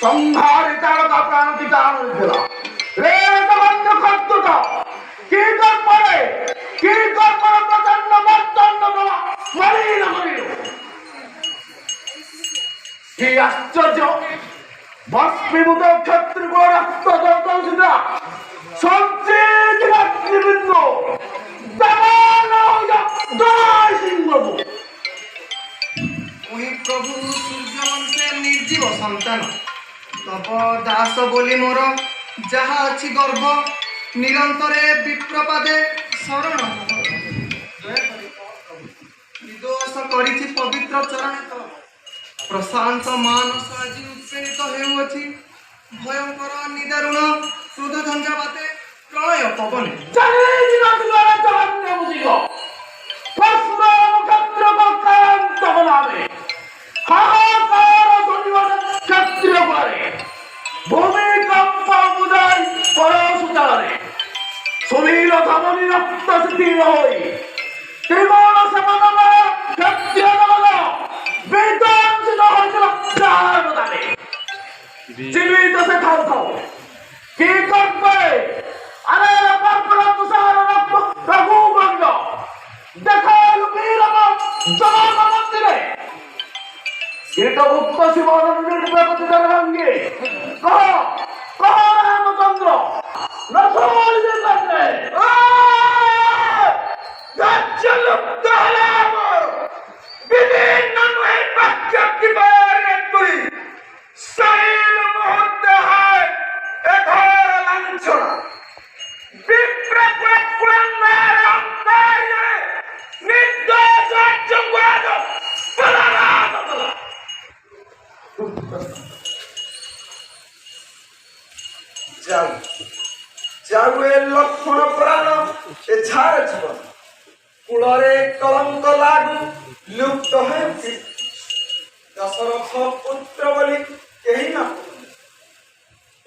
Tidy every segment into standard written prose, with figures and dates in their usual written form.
সংহারিতার প্রাণটিকা আনছিল রে জগন্ন কর্তুত কি কর পরে প্রচন্ড মর্তন্য মরিল কি আশ্চর্য ভস্মীভূত ক্ষত্রিয় রক্ত দৌতরা সঞ্চিত রাত্রিবৃন্দ ওই প্রভু সূর্যবংশের নির্জীব সন্তান তব দাস বলি মোর যাহা ଅଛି গর্ব নিরন্তরে বিপ্রপাদে শরণ নিদোষ କରିଛି ପବିତ୍ର ଚରଣ ତବ ପ୍ରଶାନ୍ତ ମାନସ ଆଜି ଉତ୍ପୀଡ଼ିତ ହେଉଅଛି ଭୟଙ୍କର ନିଦାରୁଣ କ୍ରୋଧ ଝଞ୍ଜା ବାତେ ପ୍ରଳୟ ପବନେ সুবীর ধমনী রক্ত স্থির হই ত্রিমূল সমাগম ক্ষত্রিয় দল বিধ্বংসিত হয়েছিল প্রাণদানে জীবিত সে থাও থাও কি করবে আরে পরপর তুষার রক্ত প্রভু গঙ্গ দেখো লুকিরব জনম মন্দিরে কীটভুক্ত শিব নির্বাচিত রঙ্গে কহ কহ রামচন্দ্র নসল যেতে রাজ্যলুপ্ত হলাম বিভিন্ন নয় পাশ্চাত্য বারে তুই শৈল মুহূর্তে হয় এঘর লাঞ্ছনা বিপ্রপুর পুরান্দার অন্তরে নির্দোষ রাজ্যবাদ পরারাধনা যাও যাও এ লক্ষণ প্রাণ এ ঝাড় জীবন কূଳରେ কলঙ্ক লাগু লুপ্ত ହେଉଚି ଦଶରଥ ପୁତ୍ର ବୋଲି କେହି ନ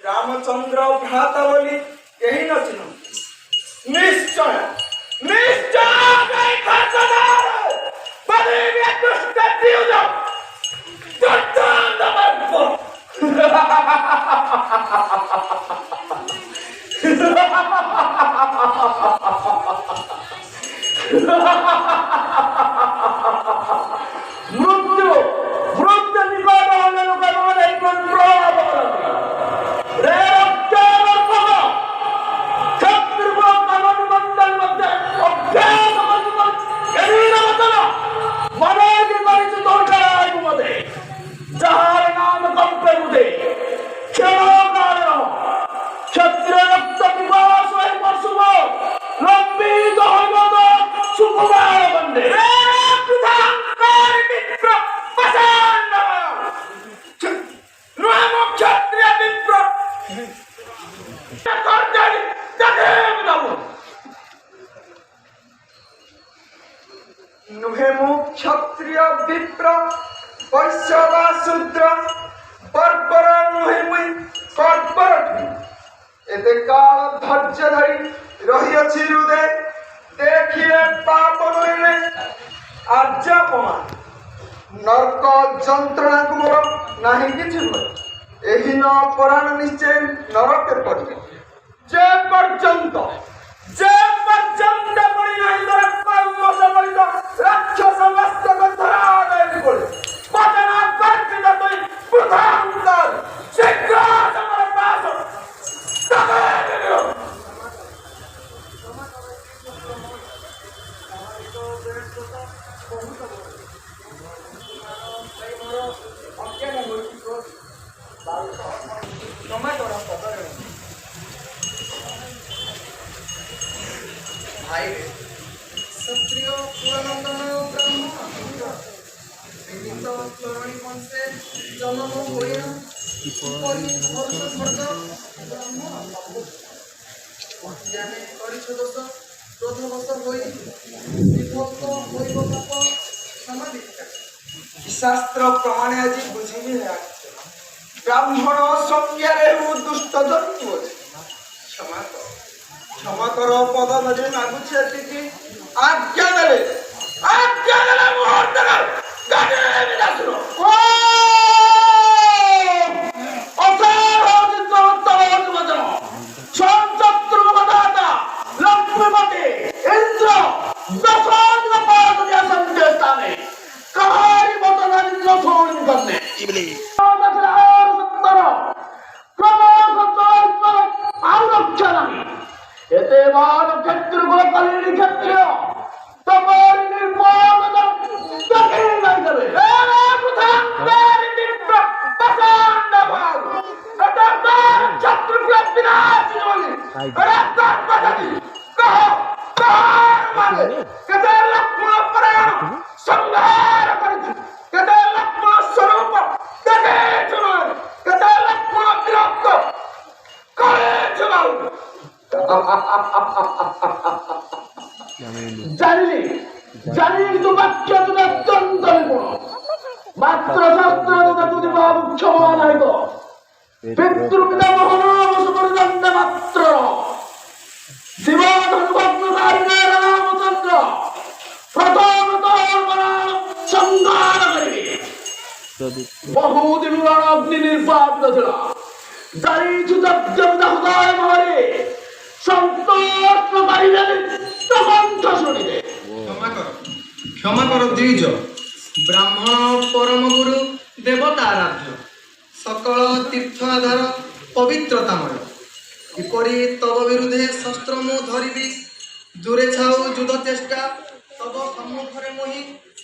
ରାମଚନ୍ଦ୍ର ଭ୍ରାତା ବୋଲି କେହି ନ ଚିହ୍ନନ୍ତି ନିଶ୍ଚୟ মৃত্যু মৃত্যু নিকট হলে লোকের এই প্রভাব রে ক্ষত্রিয় কাননমন্ডল মধ্যে অভ্যাস মনে কি করেছে দোষায় মধ্যে যাহার নাম কম্পে বুধে ক্ষেত্র রক্ত বিবাস হয়ে পশুব লম্বিত হইব সুকুমার বন্দে ক্ষত্রিয় বিপ্র নুহে মু ক্ষত্রিয় বিপ্র বৈশ্য বা শূদ্র বর্বর নুহে মুই কর্বর এতে কাল ধৈর্য ধরি রহিয়াছি হৃদে দেখিলে পাপ নইলে আজ্ঞাপনা নরক যন্ত্রণাକୁ ମୋର ନାହିଁ କିଛି ଭୟ ଏହି ନ ପରାଣ ନିଶ୍ଚୟ ନରକେ ପଡ଼ିବେ ଯେ ପର୍ଯ୍ୟନ୍ତ ପଡ଼ି ନାହିଁ ତୋର କର୍ମଶ ବଳିତ ରାକ୍ଷସ ମସ୍ତକ ଧରା ଦେବି ପଡ଼େ ବଚନା ଗର୍ଜିତ ତୁଇ ବୃଥାନ୍ତର ଶୀଘ୍ର ତମର ପାଶ ভাই ক্ষত্রিয় পুরানন্দন ব্রহ্ম বিনীত চরণী বংশে জন্ম হইয়া জ্ঞানে করিছ দোষ ক্রোধবশ হই বিভক্ত হইব পাপ সমাধি শাস্ত্র প্রমাণে আজি বুঝিবি ব্রাহ্মণ সংজ্ঞারে দুষ্ট জন্তু আছে ক্ষমা কর পদ নজরে মাগুছে এতিকি আজ্ঞা দেলে মুহূর্ত গাড়ি কালীর ক্ষেত্রে তোমার নির্মল দেখে নাই যাবে সংহার করেছি কেটে লক্ষ্মণ স্বরূপ দেখে চলুন কেটে লক্ষ্মণ বিরক্ত করে চলুন জানিনি জানিনি তো বাক্য তুমি অত্যন্ত নিপুণ মাত্র শাস্ত্র যদি ভাব ক্ষমা নাই তো পিতৃপিতা মহানবসুপরিদণ্ড মাত্র জীবনভগ্নকারীদের রামচন্দ্র প্রথমত সংহার করিবে বহুদিন অগ্নি নির্বাপিত ছিল দাঁড়িয়েছু দেবতা হৃদয় মহরে সন্তোষকারীদের কণ্ঠ শুনিবে ক্ষমা কর দ্বিজ ব্রাহ্মণ পরম গুরু দেবতা আরাধ্য সকল তীর্থ আধার পবিত্রতাময় কিপরি তব বিরুদ্ধে শস্ত্র মু ধরিবি দূরে ছাউ যুদ্ধ চেষ্টা তব সম্মুখরে মোহি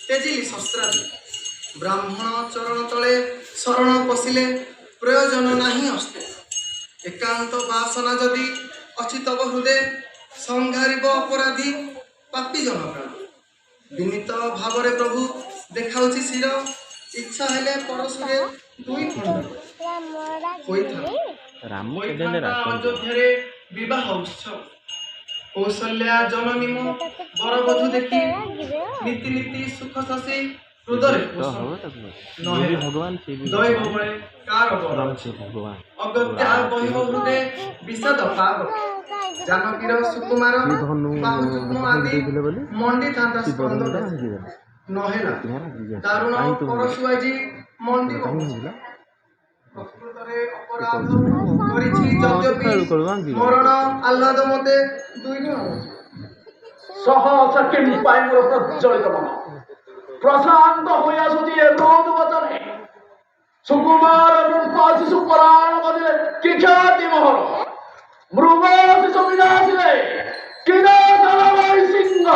তেজিলি শস্ত্রাদি ব্রাহ্মণ চରଣ তଳେ শରଣ পଶିଲେ প্রয়োজন ନାହିଁ ଅସ୍ତେ ଏକାନ୍ତ ବାସନା ଯଦି ଅଛି ତବ ହୃଦେ ସଂଘାରିବ ଅପରାଧୀ ପାପୀ ଜନପ୍ରାଣ ବିନୀତ ଭାବରେ ପ୍ରଭୁ ଦେଖାଉଛି ଶିର ଇଚ୍ଛା ହେଲେ ପରଶୁରେ ଦୁଇ ଖଣ୍ଡ ହୋଇଥାନ୍ତା ଅଯୋଧ୍ୟାରେ ବିବାହ ଉତ୍ସବ କୌଶଲ୍ୟା ଜନନୀ ମୋ ବରବଧୂ ଦେଖି ନୀତି ନୀତି ସୁଖ ଶଶୀ ହୃଦୟରେ ଦୈବ ବଳେ କାର ଅଗତ୍ୟା ବହିବ ହୃଦେ ବିଷାଦ ପାଗ ଜାନକୀର ସୁକୁମାର ବାହୁ ଯୁଗ୍ମ ଆଦି ମଣ୍ଡିଥାନ୍ତା ସ୍କନ୍ଦ ନହେଲା ଦାରୁଣ ପରଶୁ ଆଜି ମଣ୍ଡିବ ପ୍ରକୃତରେ ଅପରାଧ କରିଛି ଯଦ୍ୟପି ମରଣ ଆହ୍ଲାଦ ମତେ ଦୁଇ ଜଣ সহসা কিম্পাই মোর প্রজ্বলিত মন প্রশান্ত হইয়া যদি রোদ বচনে সুকুমার রূপ শিশু পরাণ বদিলে কি খ্যাতি মহর মৃগ শিশু বিনাশিলে কিনাশালবৈ সিংহ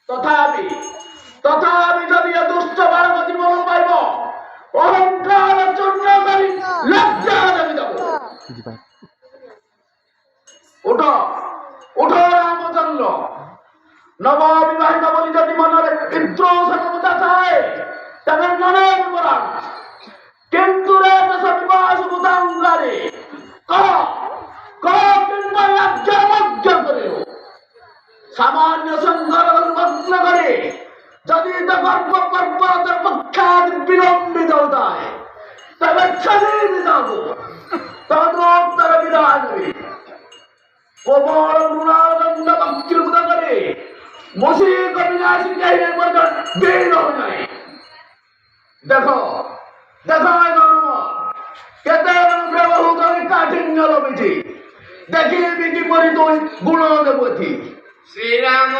তথাপি তথাপি যদি এ দুষ্ট বালক জীবন পাইব অহংকার চূর্ণকারী লজ্জা দেবী দেব ওঠ ওঠ রামচন্দ্র নববিবাহিত বলি যদি মনের ইন্দ্রসর্বতা চায় তবে মনে বিবরণ কিন্তু রে দশ বিবাহ বুদাঙ্গারে কহ কহ কিংবা লজ্জামজ্ঞ করে সামান্য সংঘার ভগ্ন করে যদি তো গর্ব পর্বতের পক্ষাদ বিলম্বিত হতায় তবে ছেড়ে যাব তদোত্তর বিদায় নেবে প্রবল মৃণাদণ্ড ভক্তির করে মুশিক বিনাশী গাইনের মধ্যে বের হয়ে যায় দেখো দেখো ধর্ম কেতে বহু করে কাঠিন্য লবিছি দেখিবি কি পরি তুই গুণ দেবছি শ্রীরাম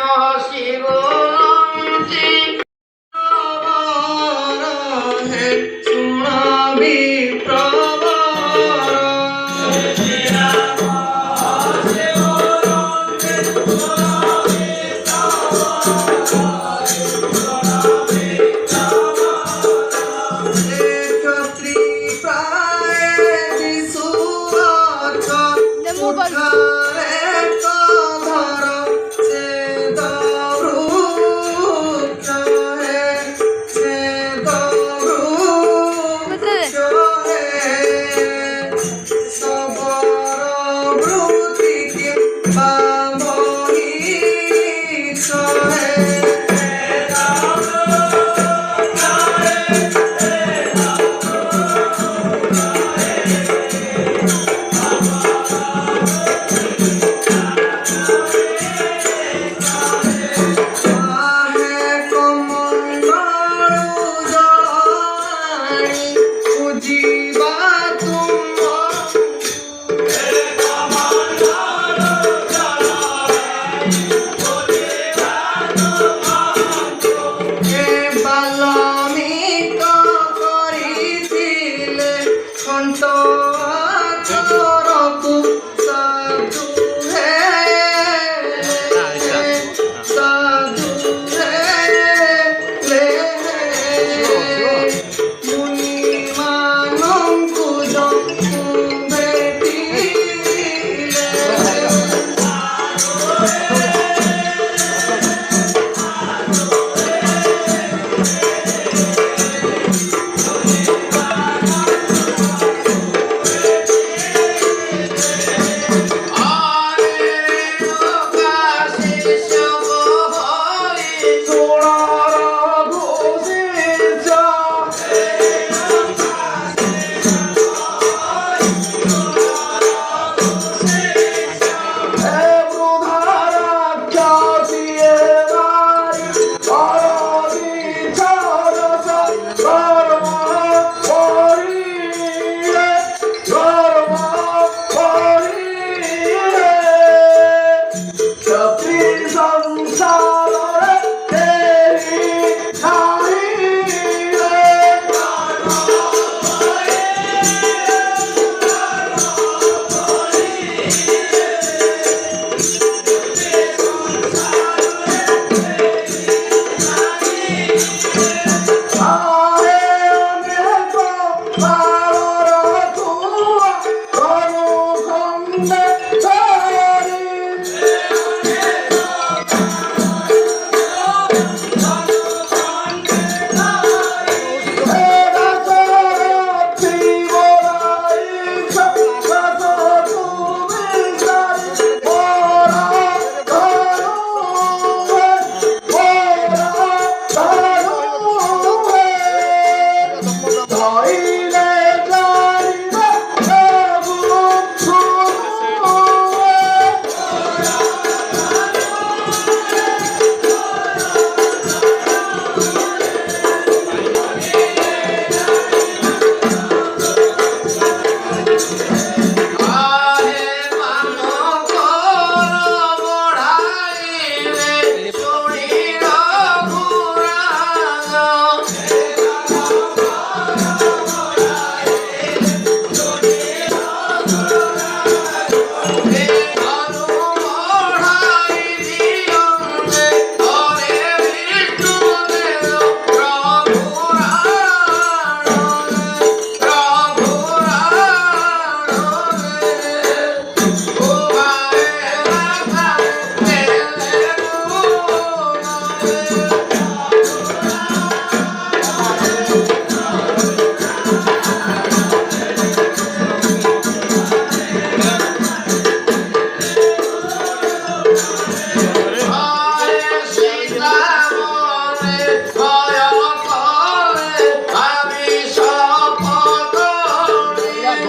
শিব শুনাবি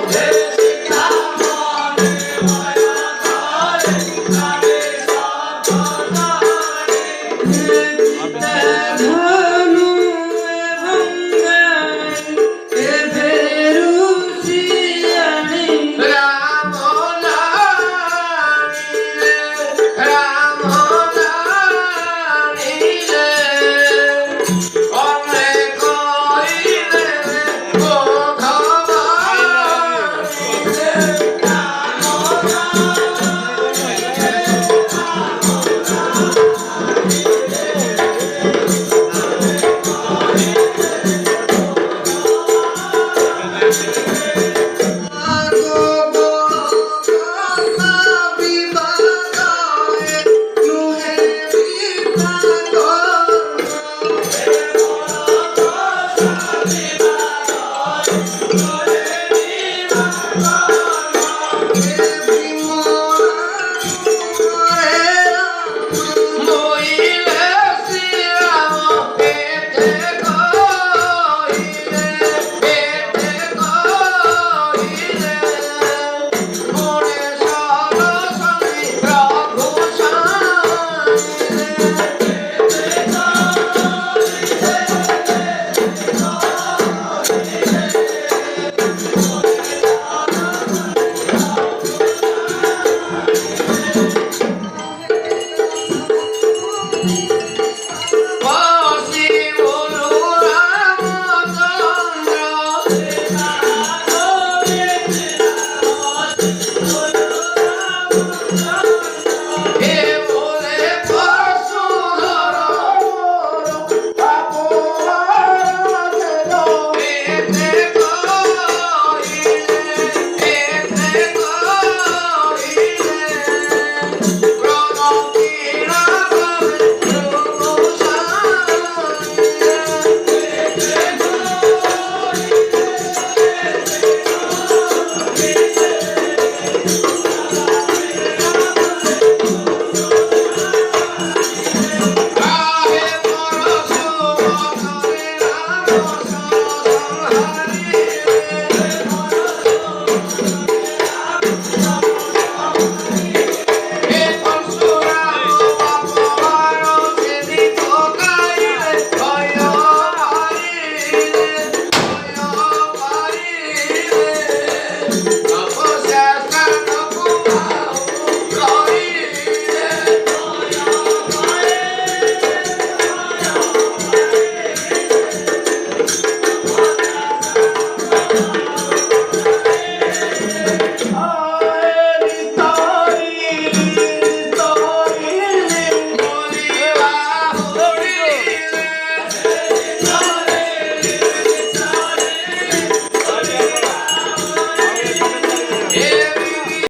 Hey!